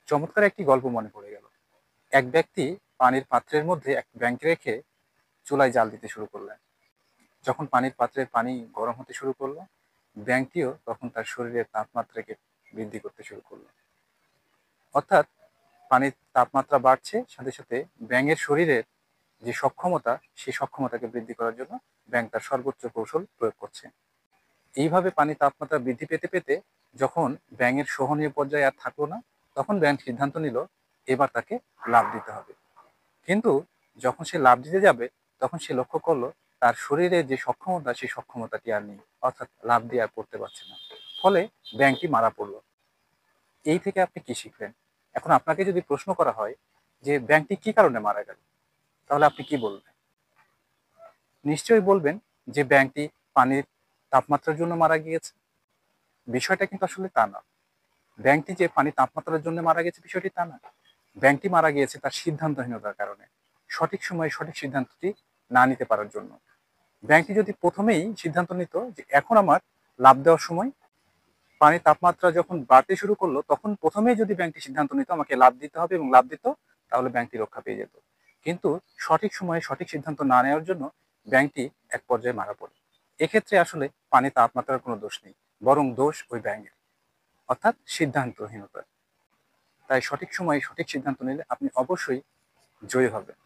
চমৎকার একটি গল্প মনে পড়ে গেল। এক ব্যক্তি পানির পাত্রের মধ্যে এক ব্যাঙ রেখে চুলায় জাল দিতে শুরু করলেন। যখন পানির পাত্রের পানি গরম হতে শুরু করলো, ব্যাঙটিও তখন তার শরীরের তাপমাত্রাকে বৃদ্ধি করতে শুরু করলো। অর্থাৎ পানির তাপমাত্রা বাড়ছে, সাথে সাথে ব্যাঙের শরীরের যে সক্ষমতা, সেই সক্ষমতাকে বৃদ্ধি করার জন্য ব্যাঙ তার সর্বোচ্চ কৌশল প্রয়োগ করছে। এইভাবে পানির তাপমাত্রা বৃদ্ধি পেতে পেতে যখন ব্যাঙের সহনীয় পর্যায়ে আর থাকলো না, তখন ব্যাঙ সিদ্ধান্ত নিল এবার তাকে লাফ দিতে হবে। কিন্তু যখন সে লাফ দিতে যাবে, তখন সে লক্ষ্য করলো তার শরীরে যে সক্ষমতা, সেই সক্ষমতাটি আর নেই, অর্থাৎ লাফ দিয়ে আর পড়তে পারছে না। ফলে ব্যাঙটি মারা পড়লো। এই থেকে আপনি কি শিখলেন? এখন আপনাকে যদি প্রশ্ন করা হয় যে ব্যাঙটি কি কারণে মারা গেল, তাহলে আপনি কি বলবেন? নিশ্চয়ই বলবেন যে ব্যাঙটি পানির তাপমাত্রার জন্য মারা গিয়েছে। বিষয়টা কিন্তু আসলে তা না। ব্যাঙটি যে পানির তাপমাত্রার জন্য মারা গেছে, বিষয়টি তা না। ব্যাঙটি মারা গিয়েছে তার সিদ্ধান্তহীনতার কারণে, সঠিক সময়ে সঠিক সিদ্ধান্তটি না নিতে পারার জন্য। ব্যাঙটি যদি প্রথমেই সিদ্ধান্ত নিত যে এখন আমার লাফ দেওয়ার সময়, পানির তাপমাত্রা যখন বাড়তে শুরু করলো, তখন প্রথমেই যদি ব্যাঙটি সিদ্ধান্ত নিত আমাকে লাফ দিতে হবে এবং লাফ দিত, তাহলে ব্যাঙটি রক্ষা পেয়ে যেত। কিন্তু সঠিক সময়ে সঠিক সিদ্ধান্ত না নেওয়ার জন্য ব্যাঙটি এক পর্যায়ে মারা পড়ে। এক্ষেত্রে আসলে পানির তাপমাত্রার কোনো দোষ নেই, বরং দোষ ওই ব্যাঙের, অর্থাৎ সিদ্ধান্তহীনতা। তাই সঠিক সময়ে সঠিক সিদ্ধান্ত নিলে আপনি অবশ্যই জয়ী হবেন।